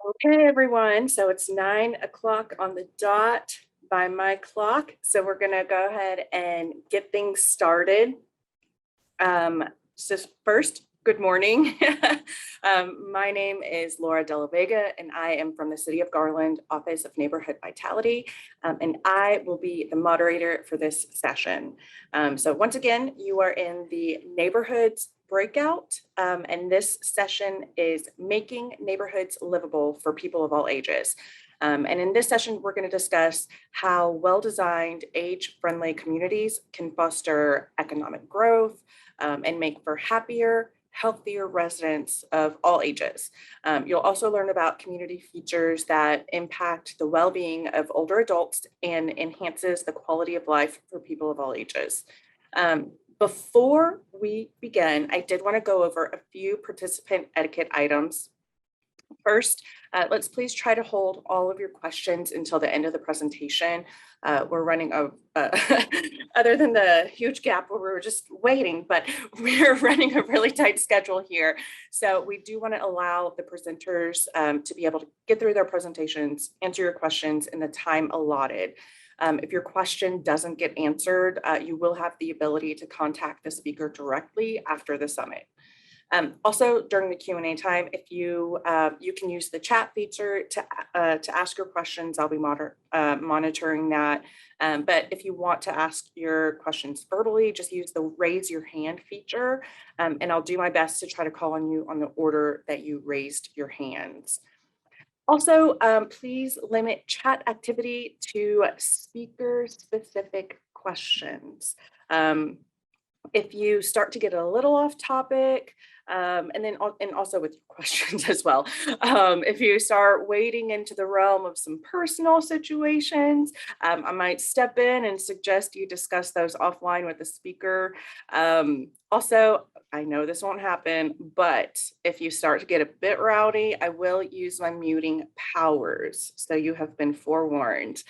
Okay, everyone. So it's 9 o'clock on the dot by my clock. So we're going to go ahead and get things started. So first, good morning. My name is Laura Della Vega, and I am from the City of Garland Office of Neighborhood Vitality, and I will be the moderator for this session. So once again, you are in the neighborhoods breakout, and this session is making neighborhoods livable for people of all ages. And in this session, we're going to discuss how well-designed, age-friendly communities can foster economic growth, and make for happier, healthier residents of all ages. You'll also learn about community features that impact the well-being of older adults and enhances the quality of life for people of all ages. Before we begin, I did want to go over a few participant etiquette items. First, let's please try to hold all of your questions until the end of the presentation. We're running other than the huge gap where we were just waiting, but we're running a really tight schedule here. So we do want to allow the presenters to be able to get through their presentations, answer your questions in the time allotted. If your question doesn't get answered, you will have the ability to contact the speaker directly after the summit. Also, during the Q&A time, if you can use the chat feature to ask your questions. I'll be monitoring that. But if you want to ask your questions verbally, just use the raise your hand feature, and I'll do my best to try to call on you on the order that you raised your hands. Also, please limit chat activity to speaker-specific questions. If you start to get a little off topic, and also with questions as well, if you start wading into the realm of some personal situations, I might step in and suggest you discuss those offline with the speaker. Also, I know this won't happen, but if you start to get a bit rowdy, I will use my muting powers, so you have been forewarned.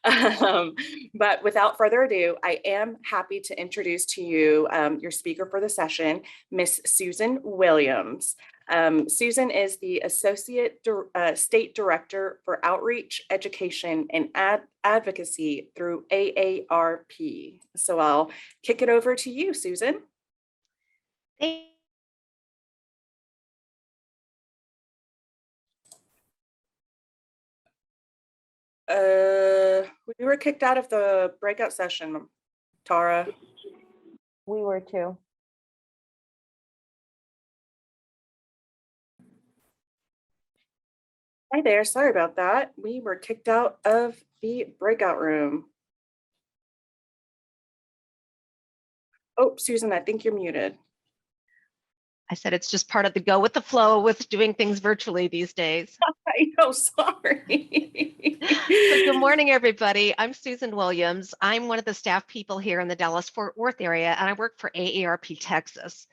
But without further ado, I am happy to introduce to you your speaker for the session, Miss Susan Williams. Susan is the Associate State Director for Outreach, Education, and Advocacy through AARP. So I'll kick it over to you, Susan. We were kicked out of the breakout session, Tara. We were too. Hi there, sorry about that. We were kicked out of the breakout room. Oh, Susan, I think you're muted. I said it's just part of the go with the flow with doing things virtually these days. I know, sorry. So good morning, everybody. I'm Susan Williams. I'm one of the staff people here in the Dallas-Fort Worth area, and I work for AARP Texas.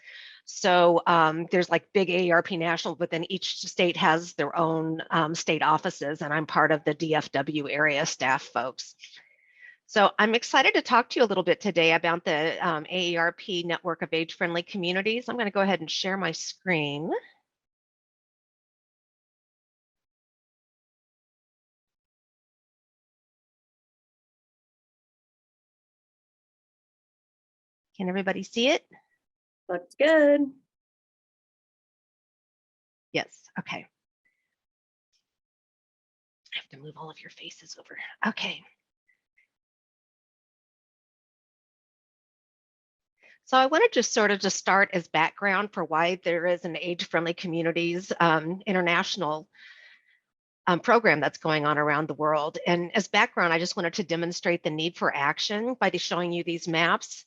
So there's like big AARP national, but then each state has their own state offices, and I'm part of the DFW area staff folks. So I'm excited to talk to you a little bit today about the AARP network of age-friendly communities. I'm going to go ahead and share my screen. Can everybody see it? Looks good. Yes, okay. I have to move all of your faces over. Okay. So I wanted to sort of just start as background for why there is an age-friendly communities international program that's going on around the world. And as background, I just wanted to demonstrate the need for action by showing you these maps.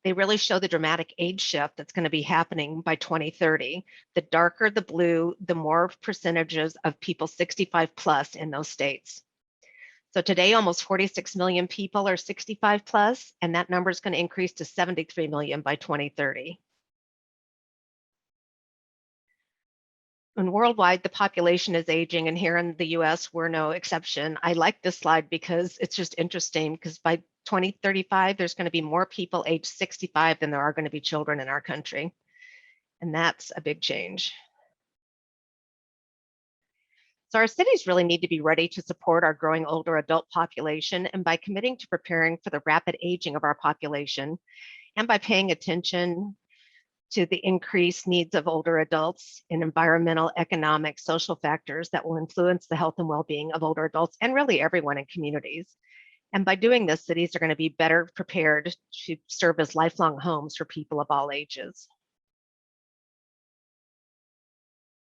They really show the dramatic age shift that's going to be happening by 2030. The darker the blue, the more percentages of people 65 plus in those states. So today, almost 46 million people are 65 plus, and that number is going to increase to 73 million by 2030. And worldwide, the population is aging, and here in the US, we're no exception. I like this slide because it's just interesting, because by 2035, there's going to be more people age 65 than there are going to be children in our country. And that's a big change. So our cities really need to be ready to support our growing older adult population, and by committing to preparing for the rapid aging of our population, and by paying attention to the increased needs of older adults in environmental, economic, social factors that will influence the health and well-being of older adults and really everyone in communities. And by doing this, cities are going to be better prepared to serve as lifelong homes for people of all ages.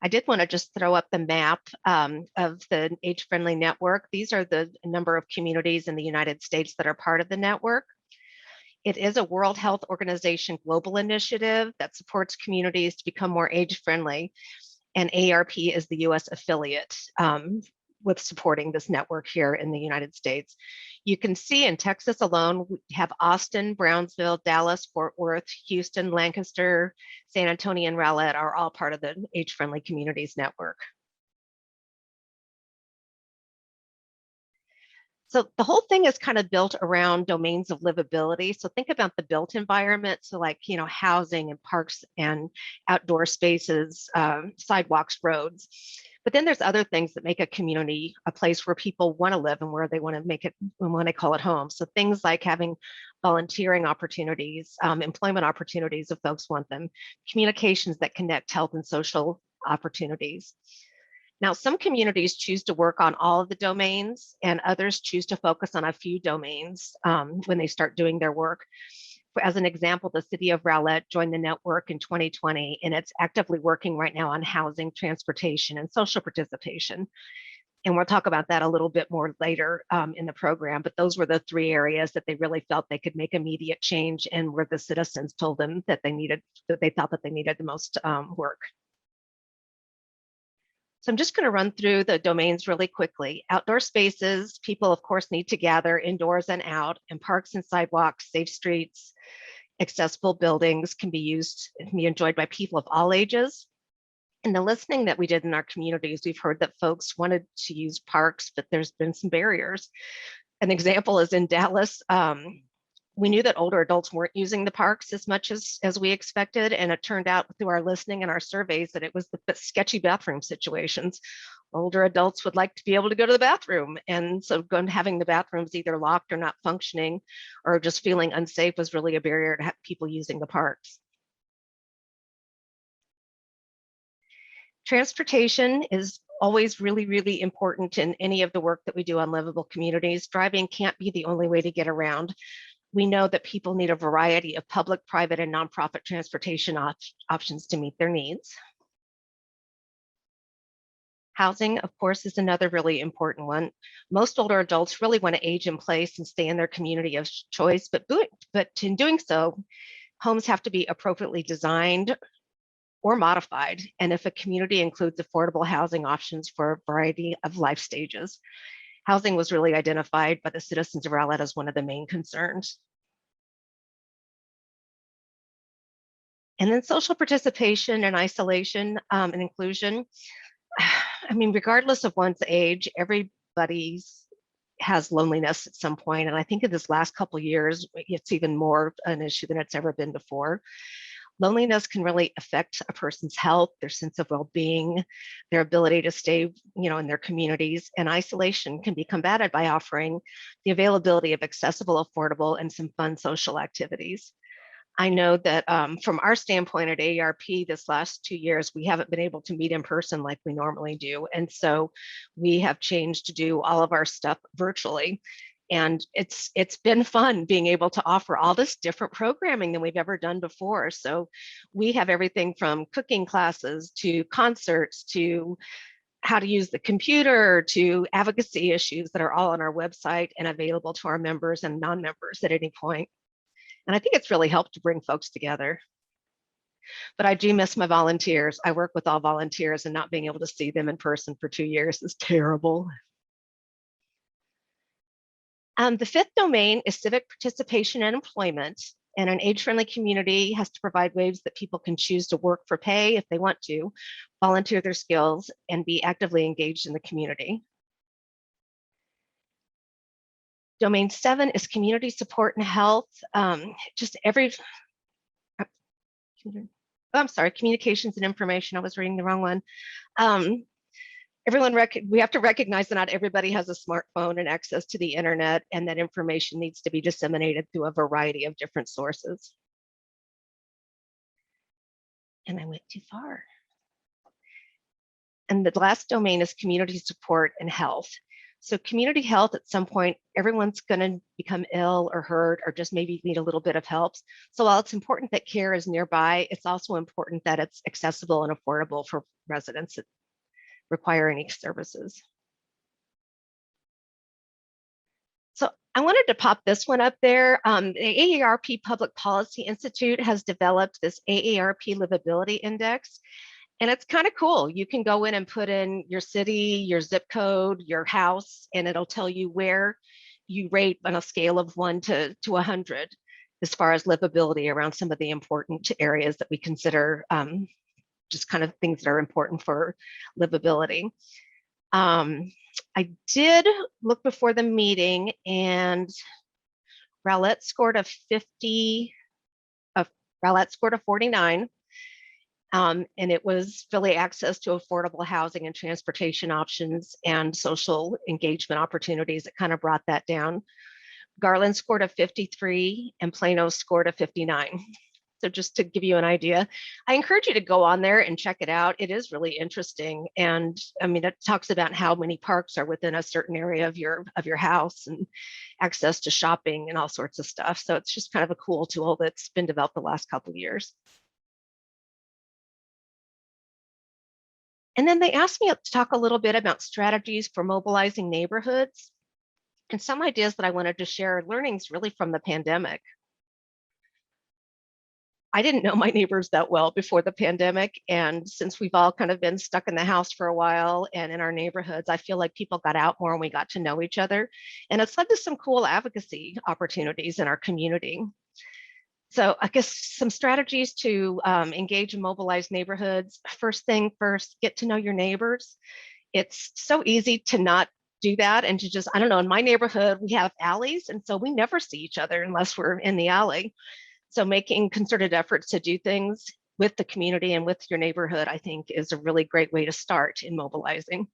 I did want to just throw up the map of the age-friendly network. These are the number of communities in the United States that are part of the network. It is a World Health Organization global initiative that supports communities to become more age-friendly, and AARP is the US affiliate with supporting this network here in the United States. You can see in Texas alone, we have Austin, Brownsville, Dallas, Fort Worth, Houston, Lancaster, San Antonio, and Rowlett are all part of the Age-Friendly Communities Network. So the whole thing is kind of built around domains of livability. So think about the built environment. So like, housing and parks and outdoor spaces, sidewalks, roads. But then there's other things that make a community a place where people want to live and where they want to make it, when they call it home. So things like having volunteering opportunities, employment opportunities if folks want them, communications that connect health and social opportunities. Now, some communities choose to work on all of the domains, and others choose to focus on a few domains when they start doing their work. As an example, the City of Rowlett joined the network in 2020, and it's actively working right now on housing, transportation, and social participation. And we'll talk about that a little bit more later in the program, but those were the 3 areas that they really felt they could make immediate change, and where the citizens told them that they thought that they needed the most work. So I'm just going to run through the domains really quickly. Outdoor spaces, people of course need to gather indoors and out, and parks and sidewalks, safe streets, accessible buildings can be enjoyed by people of all ages. In the listening that we did in our communities, we've heard that folks wanted to use parks, but there's been some barriers. An example is in Dallas. We knew that older adults weren't using the parks as much as we expected. And it turned out through our listening and our surveys that it was the sketchy bathroom situations. Older adults would like to be able to go to the bathroom. And so having the bathrooms either locked or not functioning or just feeling unsafe was really a barrier to have people using the parks. Transportation is always really, really important in any of the work that we do on livable communities. Driving can't be the only way to get around. We know that people need a variety of public, private, and nonprofit transportation options to meet their needs. Housing, of course, is another really important one. Most older adults really want to age in place and stay in their community of choice, but in doing so, homes have to be appropriately designed or modified, and if a community includes affordable housing options for a variety of life stages. Housing was really identified by the citizens of Rowlett as one of the main concerns. And then social participation and isolation and inclusion. I mean, regardless of one's age, everybody has loneliness at some point. And I think in this last couple of years, it's even more an issue than it's ever been before. Loneliness can really affect a person's health, their sense of well-being, their ability to stay, in their communities. And isolation can be combated by offering the availability of accessible, affordable, and some fun social activities. I know that from our standpoint at AARP, this last 2 years, we haven't been able to meet in person like we normally do. And so we have changed to do all of our stuff virtually. And it's been fun being able to offer all this different programming than we've ever done before. So we have everything from cooking classes to concerts to how to use the computer to advocacy issues that are all on our website and available to our members and non-members at any point. And I think it's really helped to bring folks together. But I do miss my volunteers. I work with all volunteers, and not being able to see them in person for 2 years is terrible. The 5th domain is civic participation and employment. And an age-friendly community has to provide ways that people can choose to work for pay if they want to, volunteer their skills, and be actively engaged in the community. Domain 7 is community support and health. Communications and information. I was reading the wrong one. we have to recognize that not everybody has a smartphone and access to the internet, and that information needs to be disseminated through a variety of different sources. And I went too far. And the last domain is community support and health. So community health, at some point, everyone's going to become ill or hurt or just maybe need a little bit of help. So while it's important that care is nearby, it's also important that it's accessible and affordable for residents that require any services. So I wanted to pop this one up there. The AARP Public Policy Institute has developed this AARP Livability Index. And it's kind of cool. You can go in and put in your city, your zip code, your house, and it'll tell you where you rate on a scale of 1 to 100 as far as livability around some of the important areas that we consider just kind of things that are important for livability. I did look before the meeting, and Rowlett scored a 49. And it was really access to affordable housing and transportation options and social engagement opportunities that kind of brought that down. Garland scored a 53 and Plano scored a 59. So just to give you an idea, I encourage you to go on there and check it out. It is really interesting. And I mean, it talks about how many parks are within a certain area of your house and access to shopping and all sorts of stuff. So it's just kind of a cool tool that's been developed the last couple of years. And then they asked me to talk a little bit about strategies for mobilizing neighborhoods and some ideas that I wanted to share, learnings really from the pandemic. I didn't know my neighbors that well before the pandemic. And since we've all kind of been stuck in the house for a while and in our neighborhoods, I feel like people got out more and we got to know each other. And it's led to some cool advocacy opportunities in our community. So I guess some strategies to engage and mobilize neighborhoods. First thing first, get to know your neighbors. It's so easy to not do that and to just, I don't know, in my neighborhood, we have alleys. And so we never see each other unless we're in the alley. So making concerted efforts to do things with the community and with your neighborhood, I think is a really great way to start in mobilizing.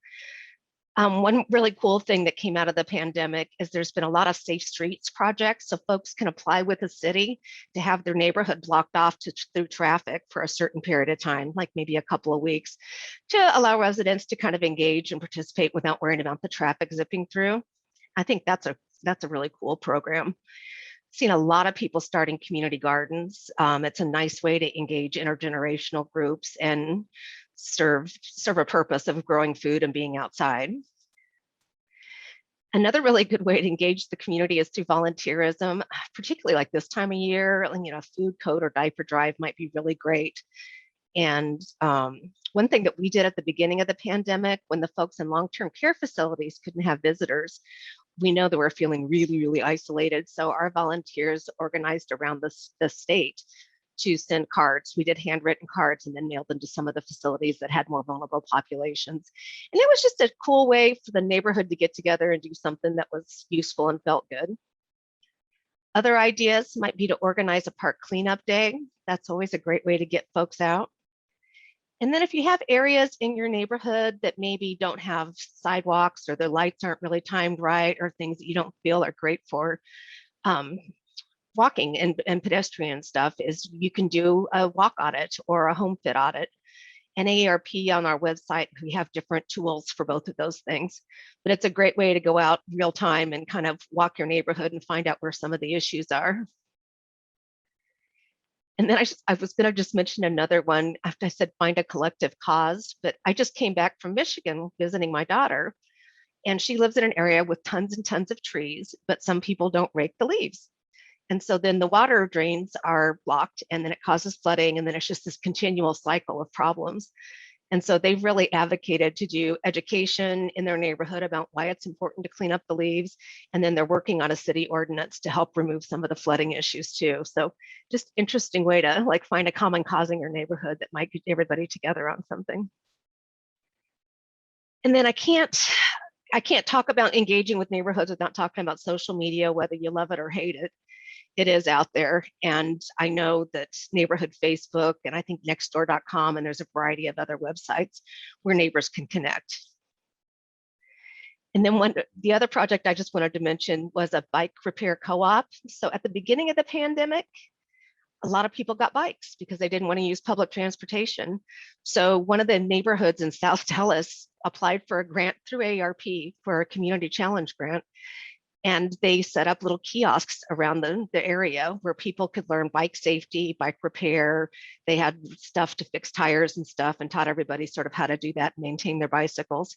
One really cool thing that came out of the pandemic is there's been a lot of safe streets projects. So folks can apply with the city to have their neighborhood blocked off through traffic for a certain period of time, like maybe a couple of weeks, to allow residents to kind of engage and participate without worrying about the traffic zipping through. I think that's a really cool program. Seen a lot of people starting community gardens. It's a nice way to engage intergenerational groups and serve a purpose of growing food and being outside. Another really good way to engage the community is through volunteerism, particularly like this time of year. You know, food coat or diaper drive might be really great. And one thing that we did at the beginning of the pandemic, when the folks in long-term care facilities couldn't have visitors, we know that we're feeling really, really isolated. So our volunteers organized around the state to send cards. We did handwritten cards and then mailed them to some of the facilities that had more vulnerable populations. And it was just a cool way for the neighborhood to get together and do something that was useful and felt good. Other ideas might be to organize a park cleanup day. That's always a great way to get folks out. And then if you have areas in your neighborhood that maybe don't have sidewalks or the lights aren't really timed right or things that you don't feel are great for walking and pedestrian stuff, is you can do a walk audit or a home fit audit. And AARP on our website, we have different tools for both of those things. But it's a great way to go out real time and kind of walk your neighborhood and find out where some of the issues are. And then I was going to just mention another one after I said find a collective cause, but I just came back from Michigan visiting my daughter, and she lives in an area with tons and tons of trees, but some people don't rake the leaves. And so then the water drains are blocked, and then it causes flooding, and then it's just this continual cycle of problems. And so they've really advocated to do education in their neighborhood about why it's important to clean up the leaves. And then they're working on a city ordinance to help remove some of the flooding issues too. So just interesting way to like find a common cause in your neighborhood that might get everybody together on something. And then I can't talk about engaging with neighborhoods without talking about social media, whether you love it or hate it. It is out there. And I know that Neighborhood Facebook and I think nextdoor.com, and there's a variety of other websites where neighbors can connect. And then the other project I just wanted to mention was a bike repair co-op. So at the beginning of the pandemic, a lot of people got bikes because they didn't want to use public transportation. So one of the neighborhoods in South Dallas applied for a grant through AARP for a community challenge grant. And they set up little kiosks around the area where people could learn bike safety, bike repair. They had stuff to fix tires and stuff and taught everybody sort of how to do that and maintain their bicycles.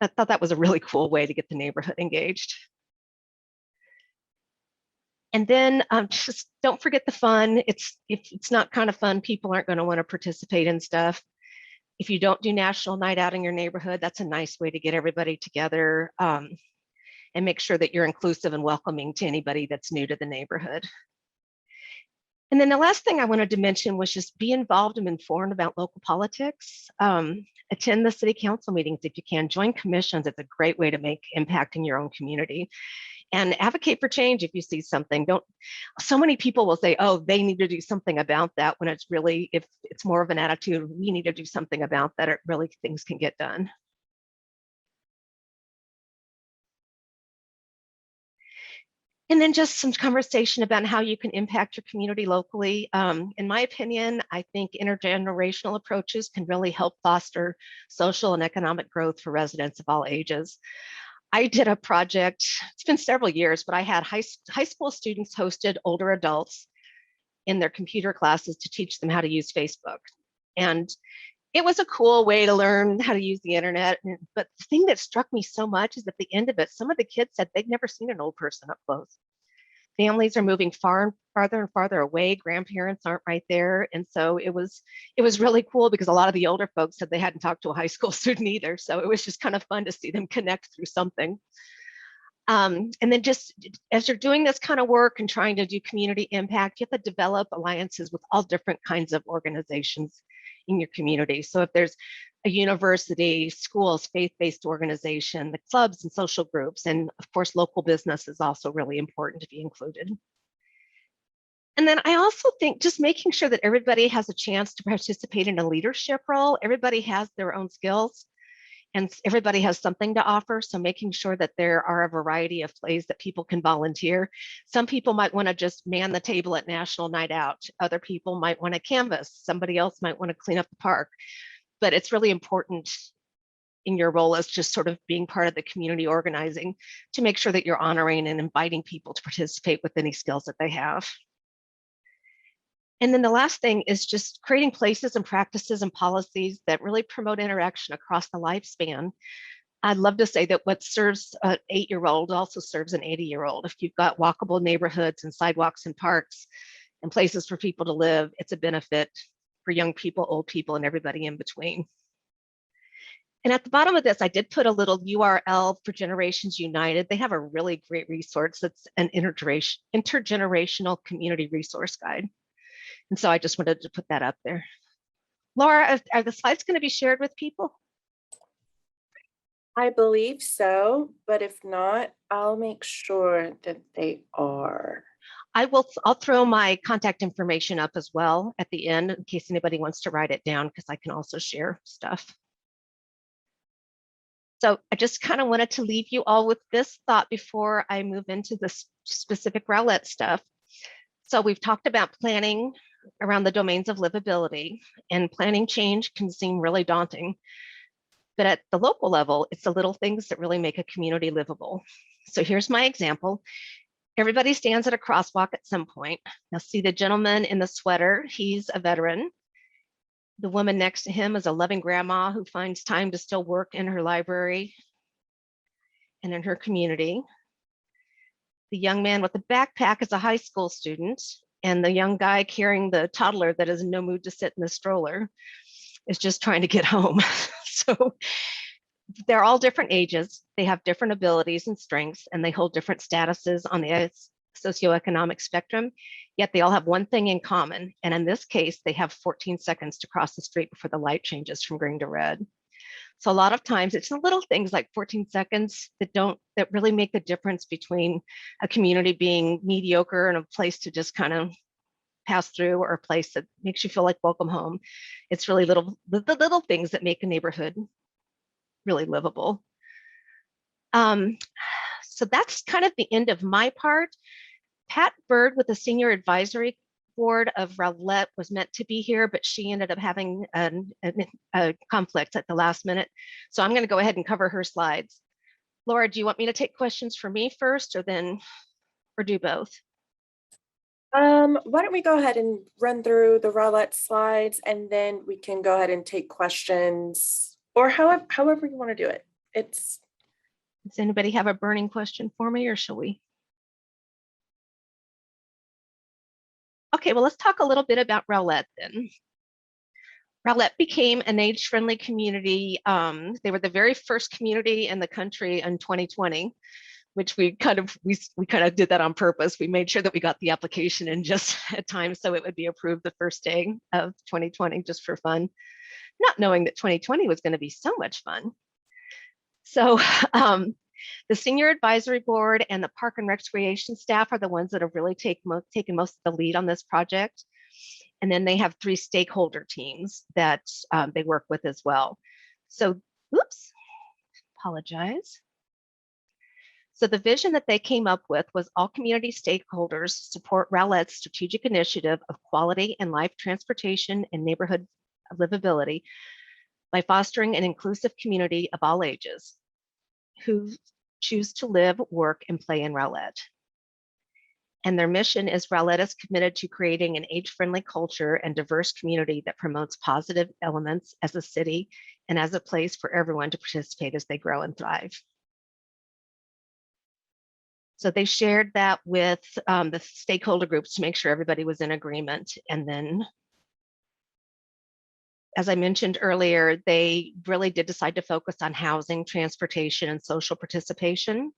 I thought that was a really cool way to get the neighborhood engaged. And then just don't forget the fun. If it's not kind of fun, people aren't going to want to participate in stuff. If you don't do National Night Out in your neighborhood, that's a nice way to get everybody together and make sure that you're inclusive and welcoming to anybody that's new to the neighborhood. And then the last thing I wanted to mention was just be involved and informed about local politics. Attend the city council meetings if you can. Join commissions. It's a great way to make impact in your own community. And advocate for change if you see something. So many people will say, oh, they need to do something about that, when it's really, if it's more of an attitude, we need to do something about that, it really, things can get done. And then just some conversation about how you can impact your community locally. In my opinion, I think intergenerational approaches can really help foster social and economic growth for residents of all ages. I did a project, it's been several years, but I had high school students hosted older adults in their computer classes to teach them how to use Facebook. And it was a cool way to learn how to use the internet. But the thing that struck me so much is at the end of it, some of the kids said they'd never seen an old person up close. Families are moving farther and farther away. Grandparents aren't right there. And so it was really cool because a lot of the older folks said they hadn't talked to a high school student either. So it was just kind of fun to see them connect through something. And then just as you're doing this kind of work and trying to do community impact, you have to develop alliances with all different kinds of organizations in your community. So if there's a university, schools, faith-based organization, the clubs and social groups, and of course, local business is also really important to be included. And then I also think just making sure that everybody has a chance to participate in a leadership role. Everybody has their own skills and everybody has something to offer. So making sure that there are a variety of ways that people can volunteer. Some people might want to just man the table at National Night Out. Other people might want to canvas. Somebody else might want to clean up the park. But it's really important in your role as just sort of being part of the community organizing to make sure that you're honoring and inviting people to participate with any skills that they have. And then the last thing is just creating places and practices and policies that really promote interaction across the lifespan. I'd love to say that what serves an 8-year-old also serves an 80-year-old. If you've got walkable neighborhoods and sidewalks and parks and places for people to live, it's a benefit for young people, old people, and everybody in between. And at the bottom of this, I did put a little URL for Generations United. They have a really great resource that's an intergenerational community resource guide. And so I just wanted to put that up there. Laura, are the slides going to be shared with people? I believe so, but if not, I'll make sure that they are. I'll throw my contact information up as well at the end in case anybody wants to write it down, because I can also share stuff. So I just kind of wanted to leave you all with this thought before I move into the specific Rowlett stuff. So we've talked about planning around the domains of livability, and planning change can seem really daunting. But at the local level, it's the little things that really make a community livable. So here's my example. Everybody stands at a crosswalk at some point. Now see the gentleman in the sweater, he's a veteran. The woman next to him is a loving grandma who finds time to still work in her library and in her community. The young man with the backpack is a high school student, and the young guy carrying the toddler that is in no mood to sit in the stroller is just trying to get home. So they're all different ages, they have different abilities and strengths, and they hold different statuses on the socioeconomic spectrum, yet they all have one thing in common. And in this case, they have 14 seconds to cross the street before the light changes from green to red. So a lot of times it's the little things like 14 seconds that really make the difference between a community being mediocre and a place to just kind of pass through, or a place that makes you feel like welcome home. It's really the little things that make a neighborhood really livable. So that's kind of the end of my part. Pat Bird with the Senior Advisory Board of Rowlett was meant to be here, but she ended up having a conflict at the last minute. So I'm going to go ahead and cover her slides. Laura, do you want me to take questions for me first or do both? Why don't we go ahead and run through the Rowlett slides, and then we can go ahead and take questions, or however you want to do it. Does anybody have a burning question for me, or shall we? Okay, well, let's talk a little bit about Rowlett then. Rowlett became an age-friendly community. They were the very first community in the country in 2020, which we kind of did that on purpose. We made sure that we got the application in just at time so it would be approved the first day of 2020, just for fun, not knowing that 2020 was going to be so much fun. So the Senior Advisory Board and the Park and Recreation staff are the ones that have really taken most of the lead on this project. And then they have 3 stakeholder teams that they work with as well. So, oops, apologize. So the vision that they came up with was all community stakeholders support Rowlett's strategic initiative of quality and life transportation and neighborhood livability by fostering an inclusive community of all ages who choose to live, work, and play in Rowlett. And their mission is Rowlett is committed to creating an age-friendly culture and diverse community that promotes positive elements as a city and as a place for everyone to participate as they grow and thrive. So they shared that with the stakeholder groups to make sure everybody was in agreement. And then, as I mentioned earlier, they really did decide to focus on housing, transportation, and social participation.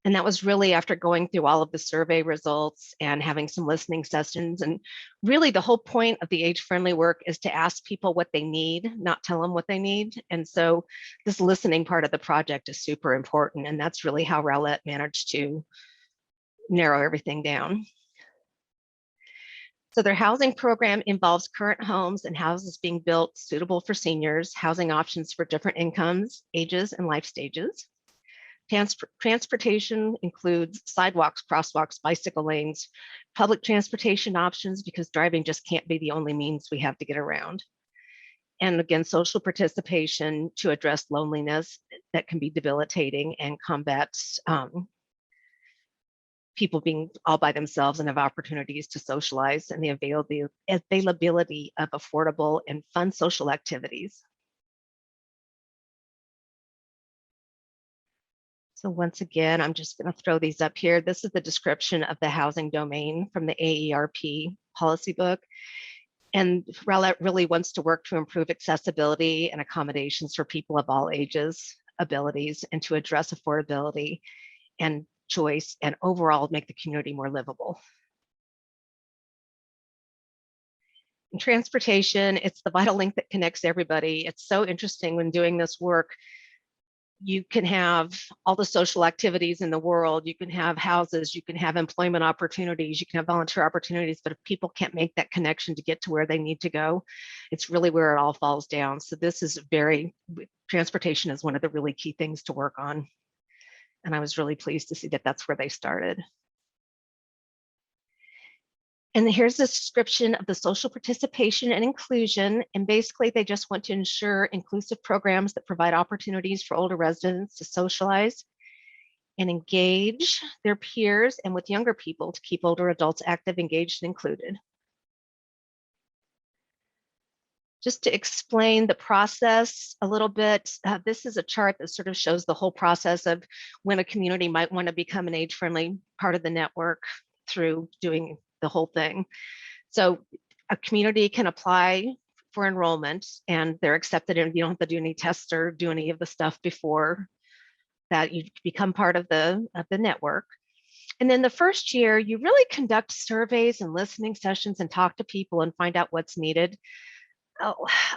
And that was really after going through all of the survey results and having some listening sessions. And really the whole point of the age-friendly work is to ask people what they need, not tell them what they need. And so this listening part of the project is super important. And that's really how Rowlett managed to narrow everything down. So their housing program involves current homes and houses being built suitable for seniors, housing options for different incomes, ages, and life stages. Transportation includes sidewalks, crosswalks, bicycle lanes, public transportation options, because driving just can't be the only means we have to get around. And again, social participation to address loneliness that can be debilitating and combat people being all by themselves and have opportunities to socialize, and the availability of affordable and fun social activities. So once again, I'm just going to throw these up here. This is the description of the housing domain from the AERP policy book. And Rowlett really wants to work to improve accessibility and accommodations for people of all ages, abilities, and to address affordability and choice, and overall make the community more livable. In transportation, it's the vital link that connects everybody. It's so interesting when doing this work. You can have all the social activities in the world, you can have houses, you can have employment opportunities, you can have volunteer opportunities, but if people can't make that connection to get to where they need to go, it's really where it all falls down. So this is transportation is one of the really key things to work on. And I was really pleased to see that that's where they started. And here's a description of the social participation and inclusion. And basically, they just want to ensure inclusive programs that provide opportunities for older residents to socialize and engage their peers and with younger people to keep older adults active, engaged, and included. Just to explain the process a little bit, this is a chart that sort of shows the whole process of when a community might want to become an age-friendly part of the network through doing the whole thing. So a community can apply for enrollment and they're accepted, and you don't have to do any tests or do any of the stuff before that. You become part of the network. And then the first year, you really conduct surveys and listening sessions and talk to people and find out what's needed.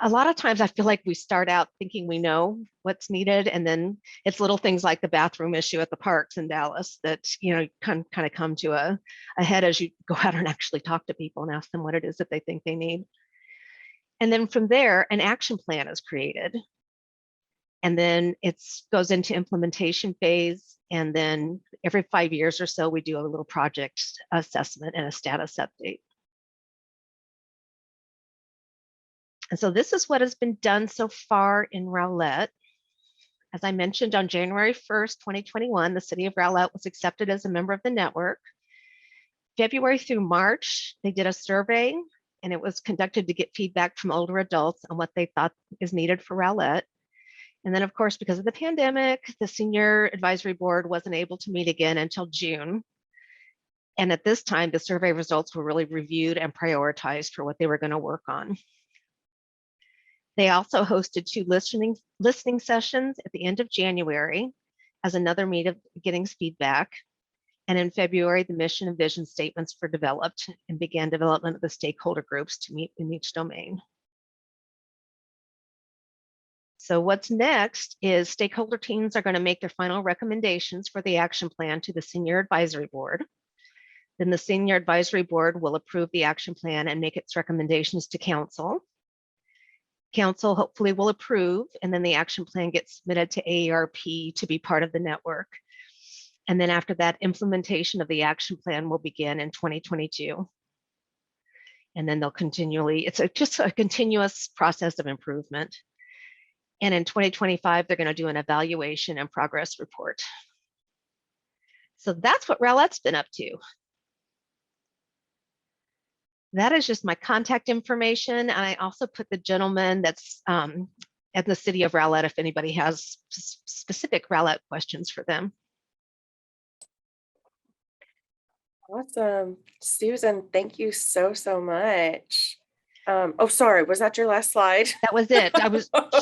A lot of times I feel like we start out thinking we know what's needed, and then it's little things like the bathroom issue at the parks in Dallas that, you know, kind of come to a head as you go out and actually talk to people and ask them what it is that they think they need. And then from there, an action plan is created. And then it goes into implementation phase. And then every 5 years or so, we do a little project assessment and a status update. And so this is what has been done so far in Rowlett. As I mentioned, on January 1st, 2021, the City of Rowlett was accepted as a member of the network. February through March, they did a survey, and it was conducted to get feedback from older adults on what they thought is needed for Rowlett. And then, of course, because of the pandemic, the Senior Advisory Board wasn't able to meet again until June. And at this time, the survey results were really reviewed and prioritized for what they were going to work on. They also hosted 2 listening sessions at the end of January as another meet of getting feedback. And in February, the mission and vision statements were developed and began development of the stakeholder groups to meet in each domain. So what's next is stakeholder teams are going to make their final recommendations for the action plan to the Senior Advisory Board. Then the Senior Advisory Board will approve the action plan and make its recommendations to Council. Council hopefully will approve, and then the action plan gets submitted to AARP to be part of the network. And then after that, implementation of the action plan will begin in 2022. And then they'll continually, it's just a continuous process of improvement. And in 2025, they're going to do an evaluation and progress report. So that's what Rowlett's been up to. That is just my contact information. And I also put the gentleman that's at the City of Rowlett if anybody has specific Rowlett questions for them. Awesome. Susan, thank you so much. Oh, sorry, was that your last slide? That was it.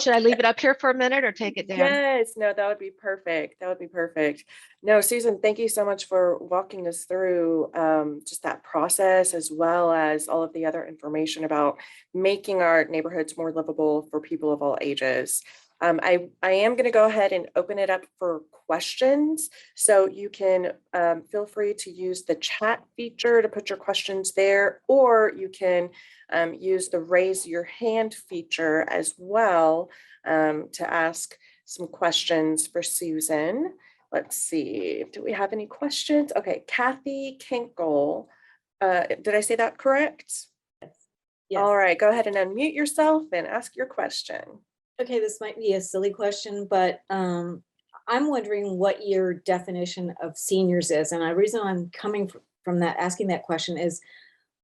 Should I leave it up here for a minute or take it down? Yes, no, that would be perfect. That would be perfect. No, Susan, thank you so much for walking us through just that process, as well as all of the other information about making our neighborhoods more livable for people of all ages. I am going to go ahead and open it up for questions. So you can feel free to use the chat feature to put your questions there, or you can use the raise your hand feature as well to ask some questions for Susan. Let's see, do we have any questions? Okay, Kathy Kinkle, did I say that correct? Yes. All right, go ahead and unmute yourself and ask your question. Okay, this might be a silly question, but I'm wondering what your definition of seniors is. And the reason I'm coming from that, asking that question is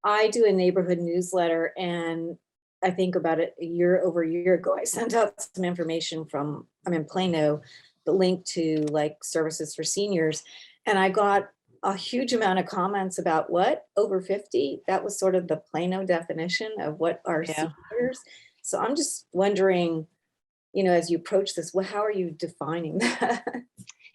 I do a neighborhood newsletter, and I think about it over a year ago, I sent out some information from, I'm in Plano, the link to like services for seniors. And I got a huge amount of comments about what, over 50? That was sort of the Plano definition of what are seniors. So I'm just wondering, you know, as you approach this, well, how are you defining that?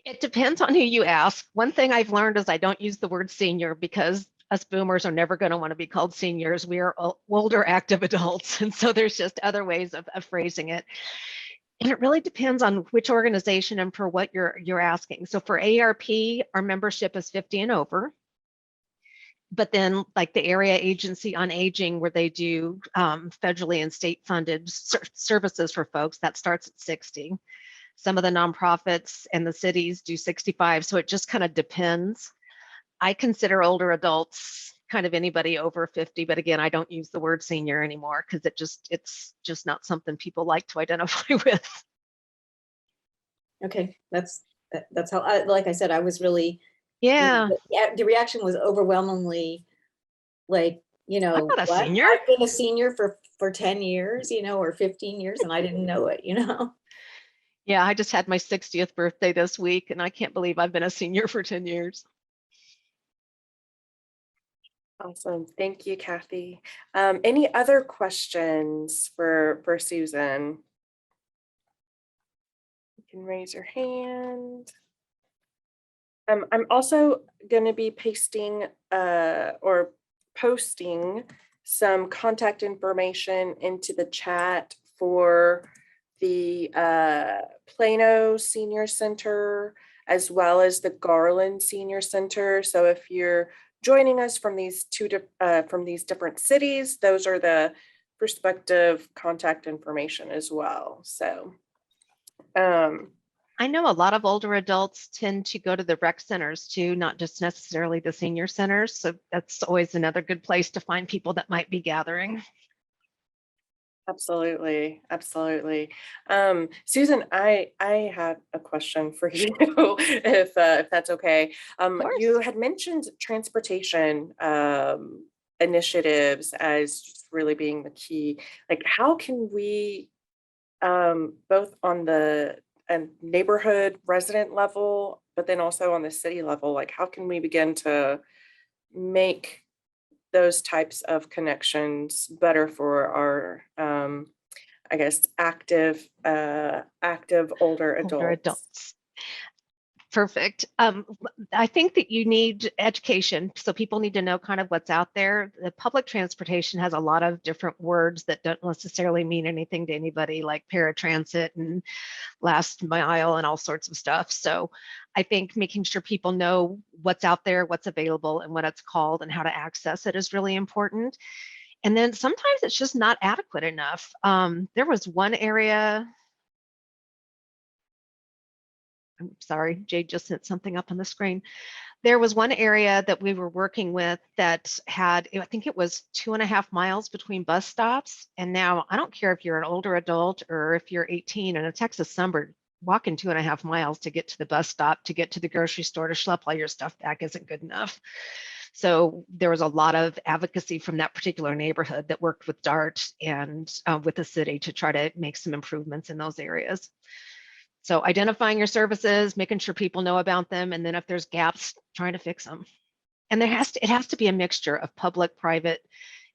It depends on who you ask. One thing I've learned is I don't use the word senior because us boomers are never going to want to be called seniors. We are older active adults. And so there's just other ways of phrasing it. And it really depends on which organization and for what you're asking. So for AARP, our membership is 50 and over. But then like the area agency on aging, where they do federally and state funded services for folks, that starts at 60. Some of the nonprofits and the cities do 65. So it just kind of depends. I consider older adults kind of anybody over 50, but again, I don't use the word senior anymore because it's just not something people like to identify with. Okay, that's how, like I said, I was really, Yeah. the reaction was overwhelmingly like, you know, I'm not a senior. I've been a senior for 10 years, you know, or 15 years, and I didn't know it, you know? Yeah, I just had my 60th birthday this week, and I can't believe I've been a senior for 10 years. Awesome. Thank you, Kathy. Any other questions for Susan? You can raise your hand. I'm also going to be pasting or posting some contact information into the chat for the Plano Senior Center, as well as the Garland Senior Center. So if you're joining us from these different cities, those are the respective contact information as well. So I know a lot of older adults tend to go to the rec centers too, not just necessarily the senior centers. So that's always another good place to find people that might be gathering. Absolutely, absolutely. Susan, I had a question for you, if that's okay. Of You course. had mentioned transportation initiatives as really being the key. Like, how can we, both on the neighborhood resident level, but then also on the city level, like, how can we begin to make those types of connections better for our I guess active older Older adults? adults. Perfect. I think that you need education. So people need to know kind of what's out there. The public transportation has a lot of different words that don't necessarily mean anything to anybody, like paratransit and last mile and all sorts of stuff. So I think making sure people know what's out there, what's available, and what it's called and how to access it is really important. And then sometimes it's just not adequate enough. There was one area, I'm sorry, Jade just sent something up on the screen. There was one area that we were working with that had, I think it was 2.5 miles between bus stops. And now I don't care if you're an older adult or if you're 18 in a Texas summer, walking 2.5 miles to get to the bus stop, to get to the grocery store, to schlep all your stuff back isn't good enough. So there was a lot of advocacy from that particular neighborhood that worked with DART and with the city to try to make some improvements in those areas. So identifying your services, making sure people know about them, and then if there's gaps, trying to fix them. And it has to be a mixture of public, private,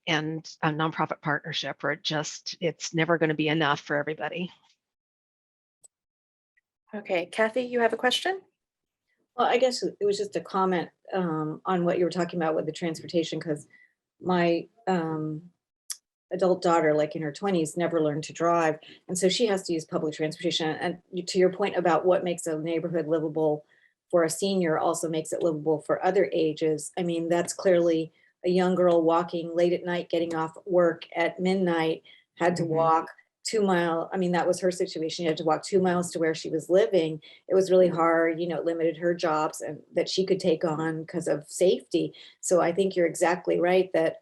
and a nonprofit partnership, or it's never going to be enough for everybody. Okay, Kathy, you have a question? Well, I guess it was just a comment on what you were talking about with the transportation, because my adult daughter, like in her 20s, never learned to drive. And so she has to use public transportation. And to your point about what makes a neighborhood livable for a senior also makes it livable for other ages. I mean, that's clearly a young girl walking late at night, getting off work at midnight, had to walk 2 mile. I mean, that was her situation. She had to walk 2 miles to where she was living. It was really hard, it limited her jobs and that she could take on because of safety. So I think you're exactly right that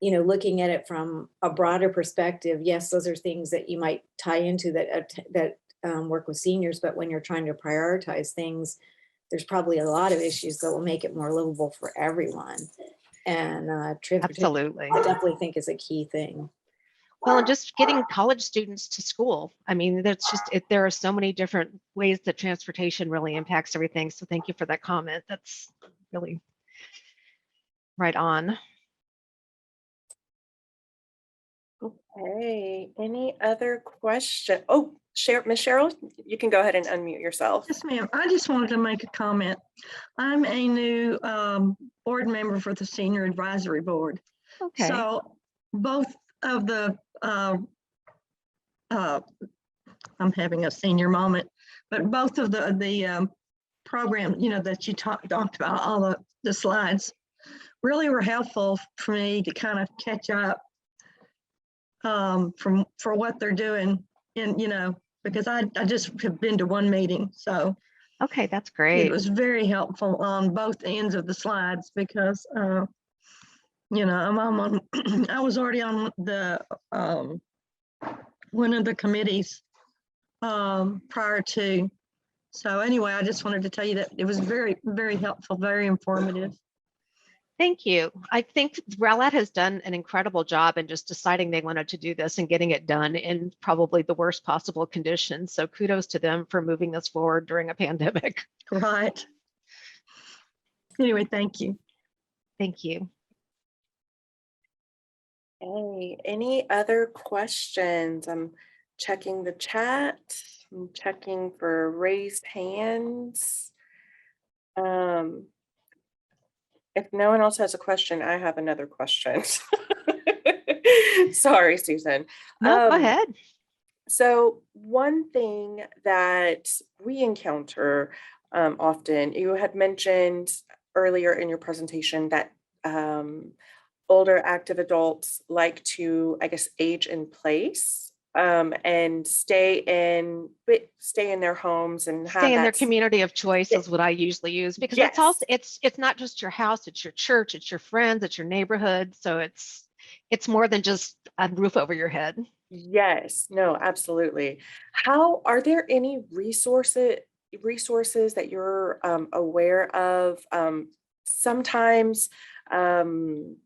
looking at it from a broader perspective, yes, those are things that you might tie into that work with seniors. But when you're trying to prioritize things, there's probably a lot of issues that will make it more livable for everyone. And transportation, Absolutely. I definitely think is a key thing. Well, and just getting college students to school. I mean, there are so many different ways that transportation really impacts everything. So thank you for that comment. That's really right on. Okay, any other question? Oh, Miss Cheryl, you can go ahead and unmute yourself. Yes, ma'am. I just wanted to make a comment. I'm a new board member for the Senior Advisory Board. Okay. So both of the, I'm having a senior moment, but both of the program, that you talked about, all the slides really were helpful for me to kind of catch up for what they're doing, and because I just have been to one meeting, so Okay, that's it great. was very helpful on both ends of the slides because I'm on I was already on the one of the committees prior to. So anyway, I just wanted to tell you that it was very, very helpful, very informative. Thank you. I think Rowlett has done an incredible job in just deciding they wanted to do this and getting it done in probably the worst possible conditions. So kudos to them for moving this forward during a pandemic. Right. Anyway, thank you. Thank you. Hey, any other questions? I'm checking the chat. I'm checking for raised hands. If no one else has a question, I have another question. Sorry, Susan. No, go ahead. So one thing that we encounter often, you had mentioned earlier in your presentation that older active adults like to, I guess, age in place and stay in their homes and have Stay in their that. community of choice is what I usually use, because it's Yes. also, it's not just your house, it's your church, it's your friends, it's your neighborhood. So it's more than just a roof over your head. Yes, no, absolutely. How, are there any resources that you're aware of? Sometimes um,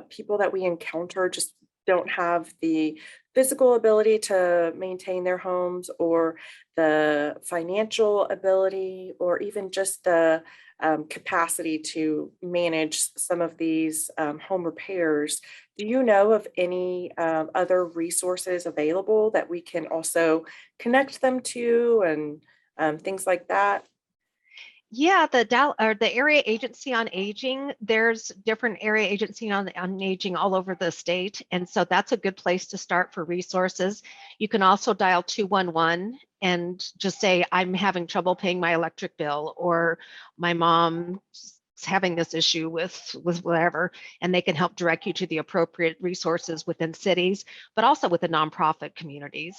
people that we encounter just don't have the physical ability to maintain their homes, or the financial ability, or even just the capacity to manage some of these home repairs. Do you know of any other resources available that we can also connect them to, and things like that? Yeah, the area agency on aging, there's different area agency on aging all over the state. And so that's a good place to start for resources. You can also dial 211 and just say, I'm having trouble paying my electric bill, or my mom's having this issue with whatever, and they can help direct you to the appropriate resources within cities, but also within nonprofit communities.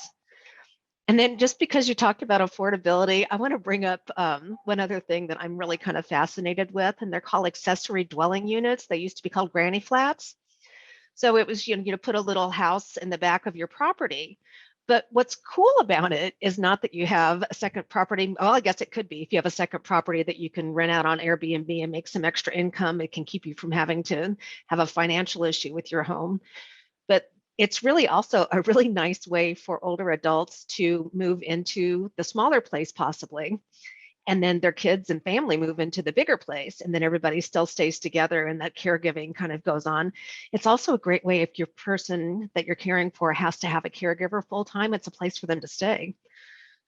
And then, just because you talked about affordability, I want to bring up one other thing that I'm really kind of fascinated with, and they're called accessory dwelling units. They used to be called granny flats. So it was, you put a little house in the back of your property. But what's cool about it is not that you have a second property. Well, I guess it could be, if you have a second property that you can rent out on Airbnb and make some extra income, it can keep you from having to have a financial issue with your home. But it's really also a really nice way for older adults to move into the smaller place possibly, and then their kids and family move into the bigger place, and then everybody still stays together and that caregiving kind of goes on. It's also a great way, if your person that you're caring for has to have a caregiver full time, it's a place for them to stay.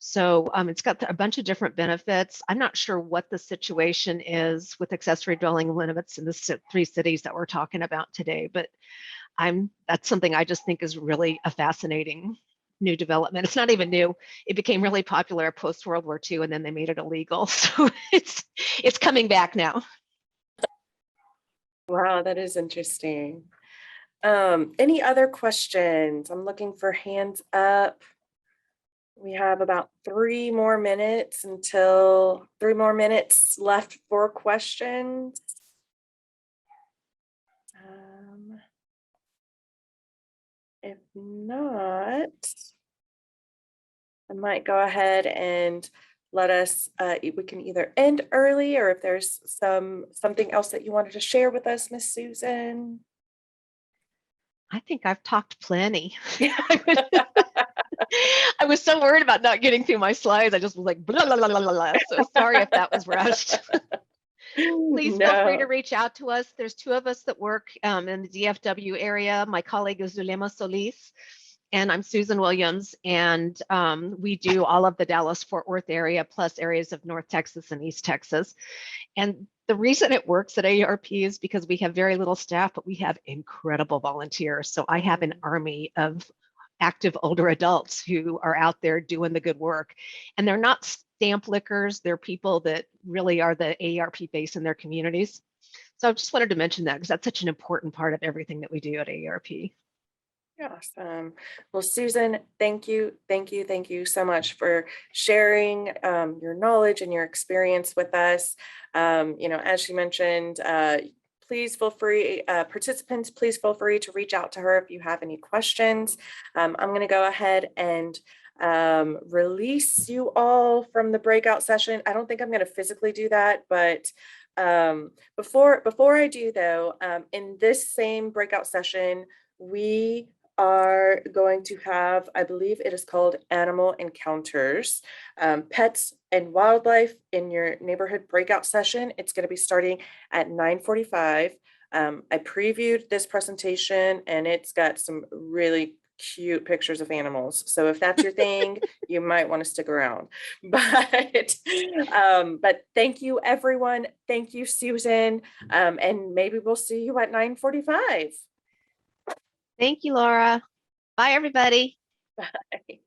So it's got a bunch of different benefits. I'm not sure what the situation is with accessory dwelling limits in the 3 cities that we're talking about today, but that's something I just think is really a fascinating new development. It's not even new. It became really popular post World War II, and then they made it illegal. So it's coming back now. Wow, that is interesting. Any other questions? I'm looking for hands up. We have about 3 more minutes left for questions. If not, I might go ahead and let us, we can either end early, or if there's something else that you wanted to share with us, Miss Susan. I think I've talked plenty. I was so worried about not getting through my slides. I just was like, blah, blah, blah, blah, blah. So sorry if that was rushed. Please feel free to No. reach out to us. There's 2 of us that work in the DFW area. My colleague is Zulema Solis, and I'm Susan Williams. And we do all of the Dallas-Fort Worth area, plus areas of North Texas and East Texas. And the reason it works at AARP is because we have very little staff, but we have incredible volunteers. So I have an army of active older adults who are out there doing the good work. And they're not stamp lickers. They're people that really are the AARP base in their communities. So I just wanted to mention that because that's such an important part of everything that we do at AARP. Awesome. Well, Susan, thank you so much for sharing your knowledge and your experience with us. As she mentioned, please feel free, participants, please feel free to reach out to her if you have any questions. I'm going to go ahead and release you all from the breakout session. I don't think I'm going to physically do that, but before I do though, in this same breakout session, we are going to have, I believe it is called Animal Encounters, Pets and Wildlife in your neighborhood breakout session. It's going to be starting at 9:45. I previewed this presentation and it's got some really cute pictures of animals. So if that's your thing, you might want to stick around. But thank you, everyone. Thank you, Susan. And maybe we'll see you at 9:45. Thank you, Laura. Bye, everybody. Bye.